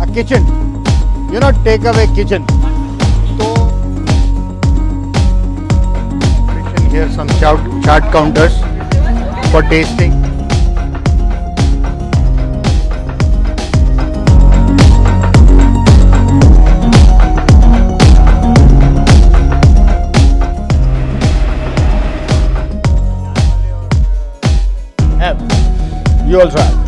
a kitchen, take away kitchen. So here some chart counters for tasting. You also have.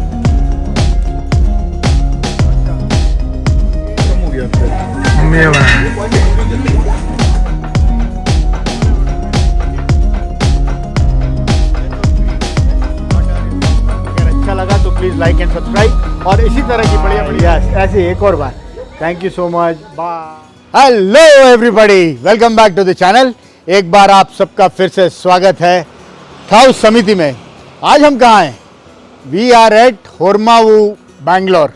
अगर अच्छा लगा तो please like and subscribe और इसी तरह की बढ़िया बढ़िया ऐसे एक और बार thank you so much bye hello everybody welcome back to the channel. एक बार आप सबका फिर से स्वागत है हाउस समिति में। आज हम कहाँ हैं? We are at Hormavu Bangalore.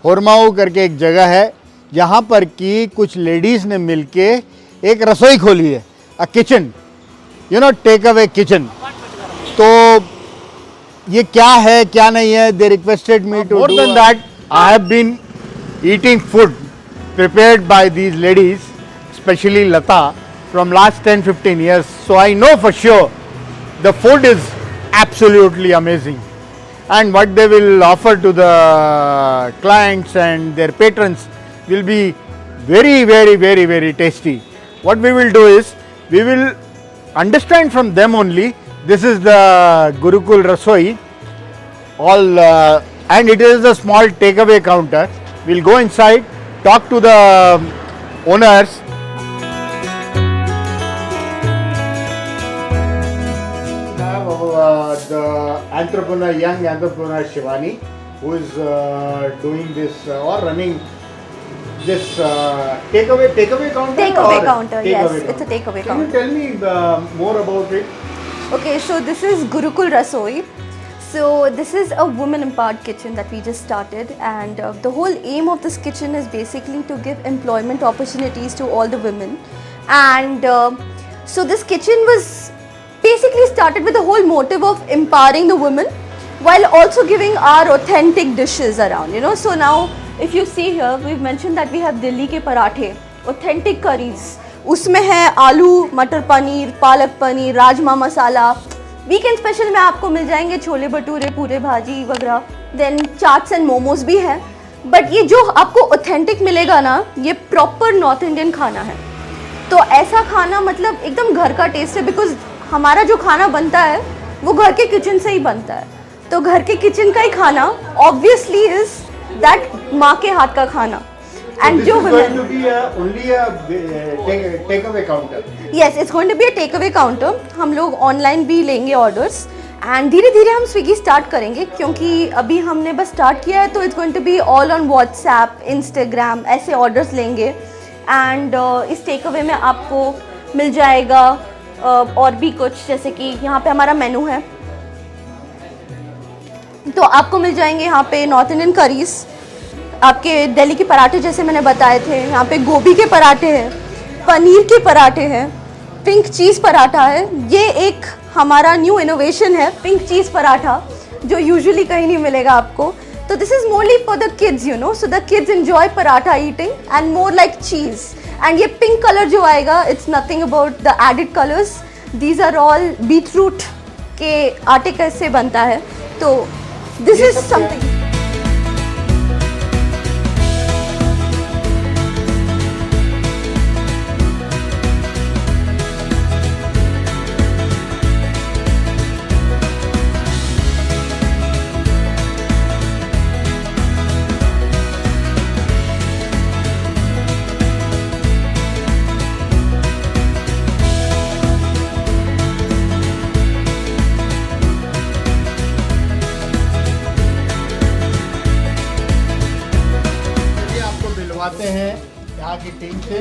Hormavu करके एक जगह है यहाँ पर कि कुछ लेडीज़ ने मिलके एक रसोई खोली है, a kitchen, take away kitchen. तो ये क्या है क्या नहीं है, they requested me to more then that I have been eating food prepared by these ladies, especially Lata, from last 10-15 years. So I know for sure the food is absolutely amazing. And what they will offer to the clients and their patrons will be very, very, very, very tasty. What we will do is, we will understand from them only. This is the Gurukul Rasoi. And it is a small takeaway counter. We'll go inside, talk to the owners. The entrepreneur, young entrepreneur Shivani, who is doing this or running this takeaway counter. Takeaway counter, yes, takeaway it's a takeaway Can you counter. tell me more about it? Okay, so this is Gurukul Rasoi. So this is a women empowered kitchen that we just started, and the whole aim of this kitchen is basically to give employment opportunities to all the women. And so this kitchen was basically started with the whole motive of empowering the women while also giving our authentic dishes around, So now if you see here, we've mentioned that we have Delhi ke parathe, authentic curries. उसमें है आलू मटर paneer, palak paneer, rajma masala. Weekend special में आपको मिल जाएंगे छोले भटूरे, पूरे भाजी वगैरह। देन चाट्स एंड मोमोज भी है। बट ये जो आपको ऑथेंटिक मिलेगा ना, ये प्रॉपर नॉर्थ इंडियन खाना है। तो ऐसा खाना मतलब एकदम घर का टेस्ट है, बिकॉज हमारा जो खाना बनता है वो घर के किचन से ही बनता है। तो घर के किचन का ही खाना ऑब्वियसली इज दैट माँ के हाथ का खाना। And this जो is women, going to be only a takeaway counter. yes, it's going to be a takeaway counter. हम लोग ऑनलाइन भी लेंगे ऑर्डर्स एंड धीरे धीरे हम स्विगी स्टार्ट करेंगे, क्योंकि अभी हमने बस स्टार्ट किया है। तो it's going to be all on WhatsApp, Instagram, ऐसे ऑर्डर्स लेंगे। एंड इस टेक अवे में आपको मिल जाएगा और भी कुछ, जैसे कि यहाँ पे हमारा मेनू है। तो आपको मिल जाएंगे यहाँ पे नॉर्थ इंडियन करीज, आपके दिल्ली के पराठे जैसे मैंने बताए थे, यहाँ पे गोभी के पराठे हैं, पनीर के पराठे हैं, पिंक चीज़ पराठा है। ये एक हमारा न्यू इनोवेशन है, पिंक चीज़ पराठा, जो यूजुअली कहीं नहीं मिलेगा आपको। तो this is morally for the kids, so the kids enjoy paratha eating and more like cheese. And ये पिंक कलर जो आएगा, it's nothing about the added colours, these are all beet root के आटे कैसे बनता है। तो दिस इज समथिंग। आते हैं यहाँ की टीम से।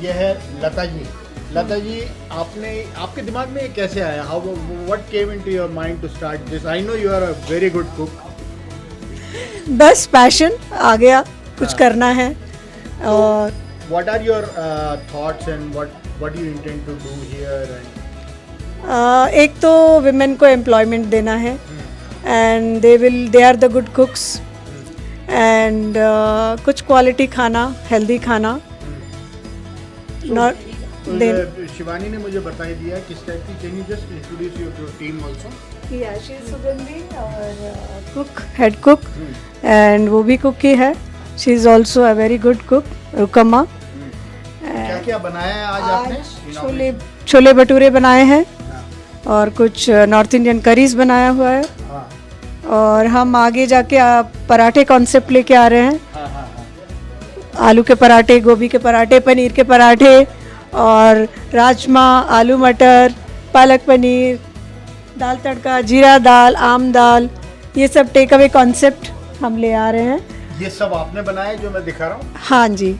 ये है लता जी। लता जी, आपके दिमाग में ये कैसे आया? How what came into your mind to start this? I know you are a very good cook. बस पैशन आ गया, कुछ करना है। और what are your thoughts and what you intend to do here? एक तो विमेन को एम्प्लॉयमेंट देना है, and they are the good cooks, and कुछ क्वालिटी खाना, हेल्दी खाना. नॉट देन शिवानी ने मुझे बताई दिया किस टाइप की. Can you just introduce your team also? Yeah, she is Sugandhi, our cook, head cook, and वो भी cook ही है. She is also a very good cook, रुकम्मा. क्या क्या बनाया है आज आपने? छोले भटूरे बनाए हैं और कुछ नॉर्थ इंडियन करीज बनाया हुआ है. हाँ. और हम आगे जाके पराठे कॉन्सेप्ट लेके आ रहे हैं. हाँ, हाँ, हाँ. आलू के पराठे, गोभी के पराठे, पनीर के पराठे और राजमा, आलू मटर, पालक पनीर, दाल तड़का, जीरा दाल, आम दाल, ये सब टेक अवे कॉन्सेप्ट हम ले आ रहे हैं. ये सब आपने बनाया जो मैं दिखा रहा हूँ? हाँ जी.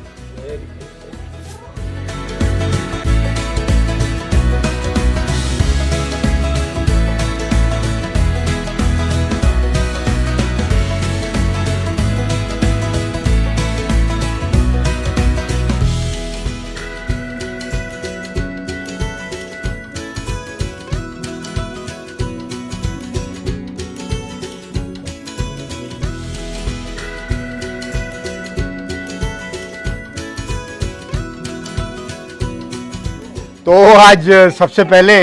तो आज सबसे पहले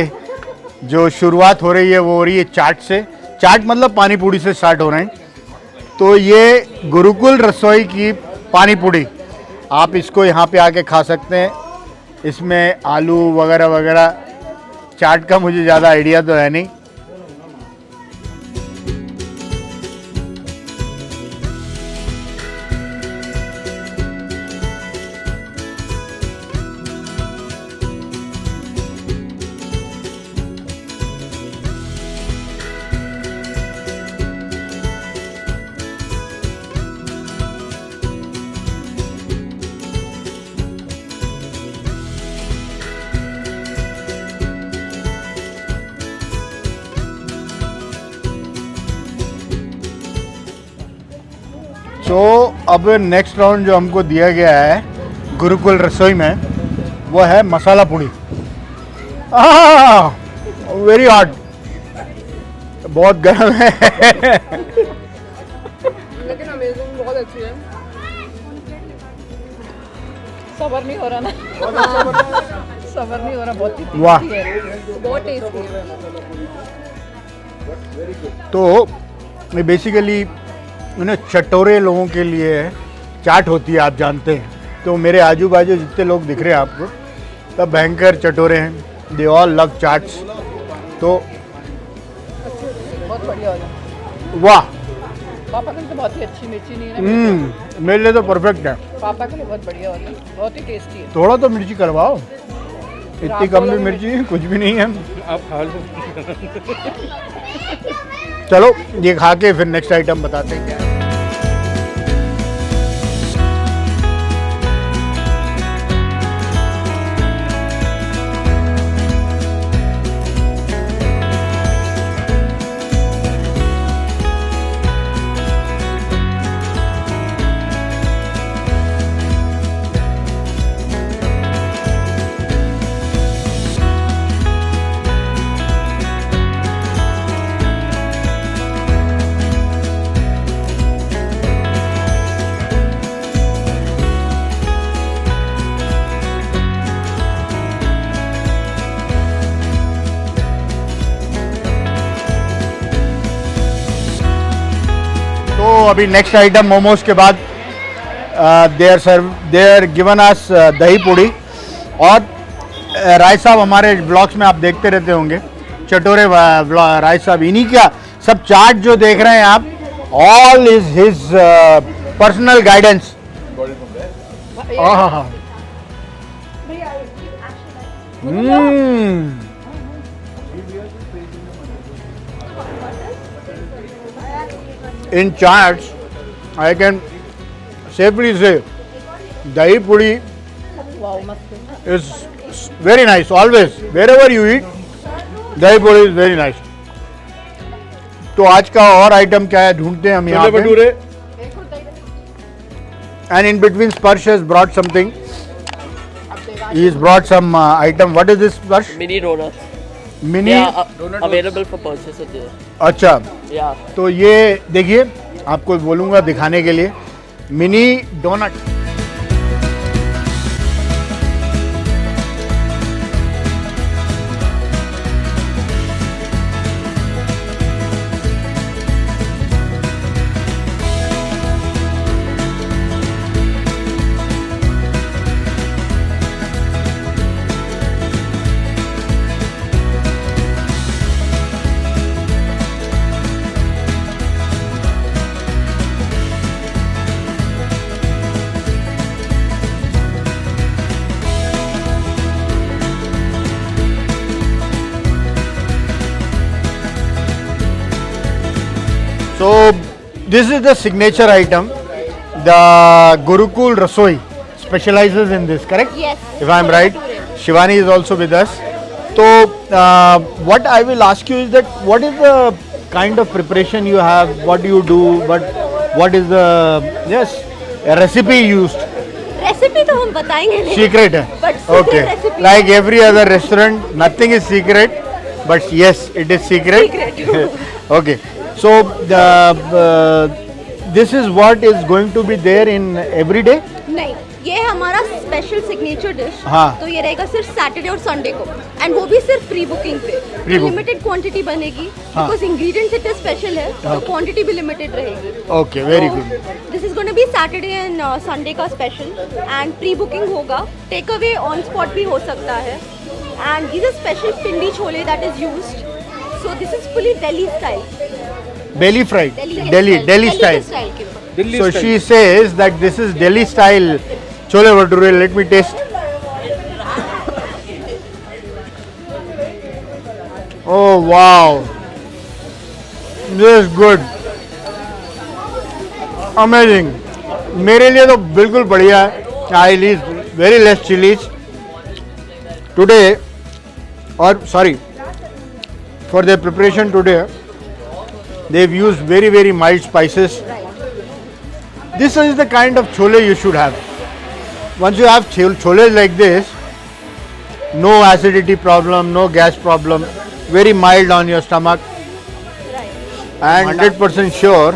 जो शुरुआत हो रही है वो हो रही है चाट से. चाट मतलब पानी पूड़ी से स्टार्ट हो रहे हैं. तो ये गुरुकुल रसोई की पानी पूड़ी, आप इसको यहाँ पे आके खा सकते हैं. इसमें आलू वगैरह वगैरह, चाट का मुझे ज़्यादा आइडिया तो है नहीं. तो अब नेक्स्ट राउंड जो हमको दिया गया है गुरुकुल रसोई में वो है मसाला पूड़ी. वेरी हॉट, बहुत गर्म है. लेकिन अमेजिंग, बहुत अच्छी है. सबर नहीं हो रहा ना. सबर नहीं हो रहा, बहुत टेस्टी वाह. है, बहुत टेस्टी है. तो बेसिकली चटोरे लोगों के लिए चाट होती है, आप जानते हैं. तो मेरे आजू बाजू जितने लोग दिख रहे हैं आपको, सब भयंकर चटोरे हैं. They all love chaats. तो बहुत बढ़िया हो गया. वाह. पापा के लिए तो बहुत ही अच्छी मिर्ची नहीं है ना. मेरे लिए तो परफेक्ट है. पापा के लिए बहुत बढ़िया हो गया, बहुत ही टेस्टी है. थोड़ा तो मिर्ची करवाओ. इतनी कम भी मिर्ची कुछ भी नहीं है. आप खा लो. चलो ये खा के फिर नेक्स्ट आइटम बताते हैं क्या है. तो अभी नेक्स्ट आइटम मोमोज के बाद दे आर गिवन अस दही पूड़ी. और राय साहब हमारे ब्लॉग्स में आप देखते रहते होंगे, चटोरे राय साहब, इन्हीं का सब चाट जो देख रहे हैं आप, all is his personal guidance. In charts, I can safely say dahi puri wow, मस्त. is very nice. Always, wherever you eat, dahi puri is very nice. तो आज का और आइटम क्या है ढूंढते हैं हम यहाँ पे. And in between, Sparsh has brought something. He has brought some item. What is this, Sparsh? Mini donuts. Mini. They are available for purchase at there. अच्छा. Yeah. तो ये देखिए, आपको बोलूँगा दिखाने के लिए, mini donut. So this is the signature item. The Gurukul Rasoi specializes in this, correct? Yes. If I am right. Shivani is also with us. So what I will ask you is that what is the kind of preparation you have? What do you do? What is the recipe used? Recipe तो हम बताएंगे नहीं. Secret है. But Okay. recipe- Like every other restaurant, nothing is secret. But yes, it is secret. Secret. Okay. So this is what is going to be there in every day. नहीं, ये हमारा special signature dish. हाँ. तो ये रहेगा सिर्फ Saturday और Sunday को, एंड वो भी सिर्फ प्री बुकिंग पे. Pre-book. लिमिटेड क्वांटिटी बनेगी, हाँ. बिकॉज इंग्रेडिएंट्स इतने स्पेशल है, तो हाँ. क्वांटिटी भी लिमिटेड रहेगी. Okay, very good. This is gonna be Saturday and Sunday का स्पेशल, एंड प्री बुकिंग होगा. टेक अवे ऑन स्पॉट भी हो सकता है. And this is special Pindi chole that is used. So this is fully Delhi style. Belly fried. Delhi style. के ऊपर. So she says that this is Delhi style chole bhature. Let me taste. Oh wow, this is good. Amazing. मेरे लिए तो बिल्कुल बढ़िया है. I use very less chilies today, or sorry, for their preparation today. They've used very mild spices. This is the kind of chole you should have. Once you have chole like this, no acidity problem, no gas problem, very mild on your stomach, and 100% sure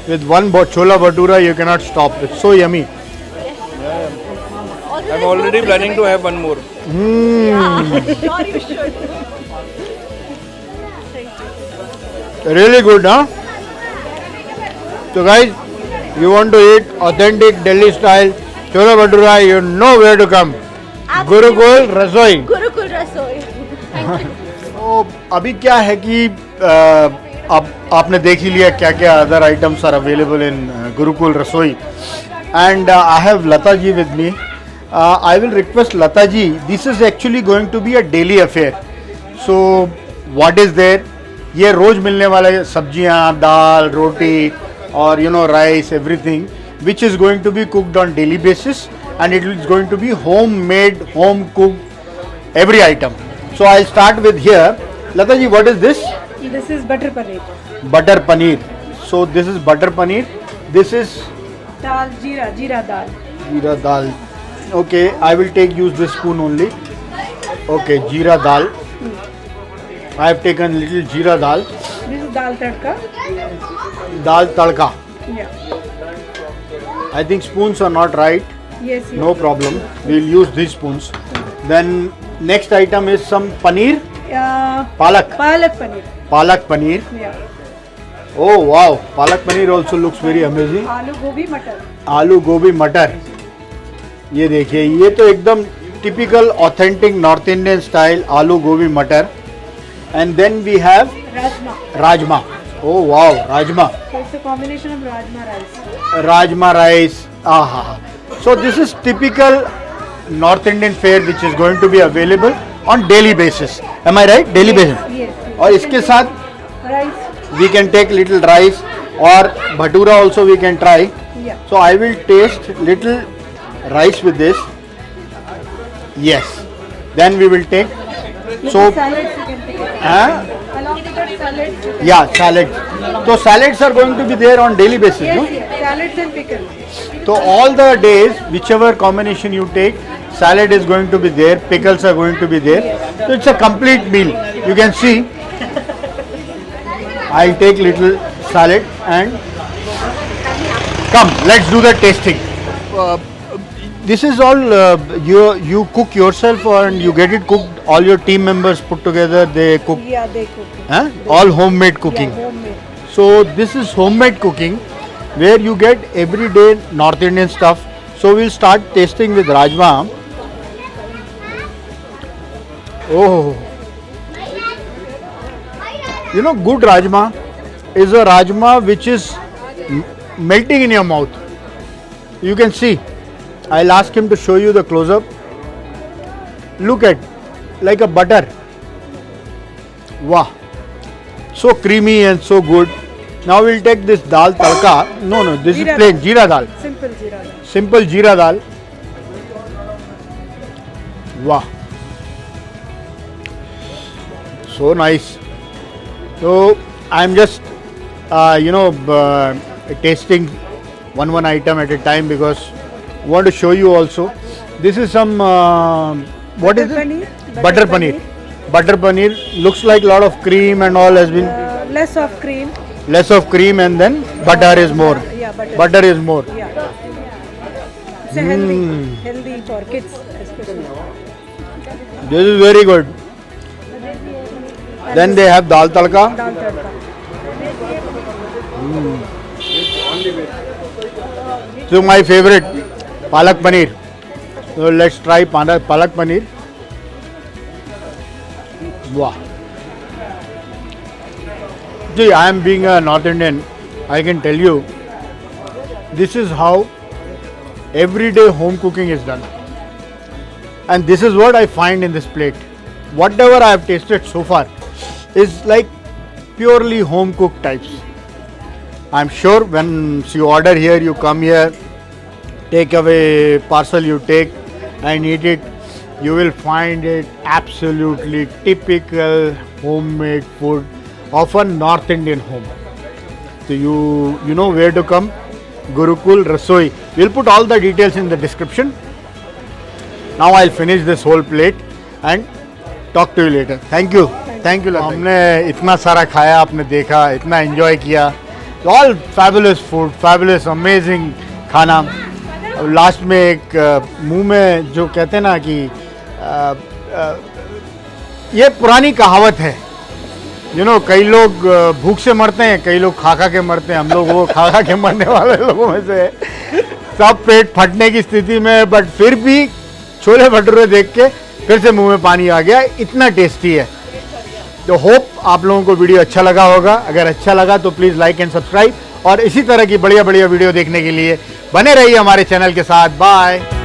with one chola bhatura you cannot stop. It's so yummy. I'm already planning to have one more. Sure you should. Really good, huh? So guys, you want to eat authentic Delhi style chola bhatura, you know where to come. Gurukul Rasoi. Gurukul रसोई. तो अभी क्या है कि अब आपने देख ही लिया क्या क्या other items are available in Gurukul Rasoi, and I have Lata ji with me. I will request Lata ji, this is actually going to be a daily affair. So what is there? ये रोज मिलने वाले सब्जियां, दाल, रोटी और you know rice, everything which is going to be cooked on daily basis, and it is going to be homemade, home cooked every item. So I'll start with here. Lata ji, what is this? This is butter paneer. Butter paneer. So this is butter paneer. This is Dal, jeera dal. jeera dal. Okay, I will use this spoon only. Okay, jeera dal. I have taken little jeera dal. This is dal tadka. Dal tadka. Yeah. I think spoons are not right. Yes. No problem. We'll use these spoons. Then next item is some paneer. Palak. Palak paneer. Palak paneer. Yeah. Oh wow. Palak paneer also looks very amazing. Aloo gobi matar. आलू गोभी मटर. ये देखिए, ये तो एकदम typical authentic north Indian style aloo gobi matar. And then we have Rajma. Rajma. Oh wow, rajma. So it's a combination of rajma rice. Rajma rice. Aha. So this is typical North Indian fare which is going to be available on daily basis. Am I right? Daily basis. Yes. और इसके साथ Rice. we can take little rice or bhatura also we can try. Yeah. So I will taste little rice with this. Yes. Then we will take. So Salads you can take. huh? Along with that salads. Yeah, salads. So salads are going to be there on daily basis, no? Yes, yes. Salads and pickles. So all the days, whichever combination you take, salad is going to be there, pickles are going to be there. So it's a complete meal. You can see. I'll take little salad and Come, let's do the tasting. This is all you cook yourself and you get it cooked. All your team members put together. They cook. Yeah, they cook it. Huh? All homemade cooking. Yeah, homemade. So this is homemade cooking, where you get everyday North Indian stuff. So we'll start tasting with rajma. Oh, you know, good rajma is a rajma which is melting in your mouth. You can see. I'll ask him to show you the close-up. Look at, like a butter. Wow, so creamy and so good. Now we'll take this dal tadka. No, this Jeera is plain dal. jeera dal. Simple jeera dal. Simple jeera dal. Wow, so nice. So I'm just tasting one item at a time because I want to show you also. This is some what is Butter it? paneer. Butter paneer. Butter paneer looks like a lot of cream and all has been Less of cream. less of cream and then butter is more. Yeah, butter. Butter is more. Yeah. It's a healthy for kids especially. This is very good. Then they have dal tadka. Dal tadka. So my favorite, palak paneer. So let's try palak paneer. Wow. See, I am being a North Indian. I can tell you, this is how everyday home cooking is done. And this is what I find in this plate. Whatever I have tasted so far is like purely home cooked types. I'm sure when you order here, you come here, take away parcel you take and eat it, you will find it absolutely typical homemade food of a North Indian home. So you know where to come. Gurukul Rasoi. We'll put all the details in the description. Now I'll finish this whole plate and talk to you later. Thank you. Thank you. हमने इतना सारा खाया, आपने देखा, इतना enjoy किया. All fabulous food, fabulous, amazing खाना. Last में एक मुंह में जो कहते हैं ना कि ये पुरानी कहावत है. कई लोग भूख से मरते हैं, कई लोग खा के मरते हैं. हम लोग वो खा के मरने वाले लोगों में से है. सब पेट फटने की स्थिति में, बट फिर भी छोले भटूरे देख के फिर से मुंह में पानी आ गया. इतना टेस्टी है. तो होप आप लोगों को वीडियो अच्छा लगा होगा. अगर अच्छा लगा तो प्लीज़ लाइक एंड सब्सक्राइब, और इसी तरह की बढ़िया वीडियो देखने के लिए बने रहिए हमारे चैनल के साथ. बाय.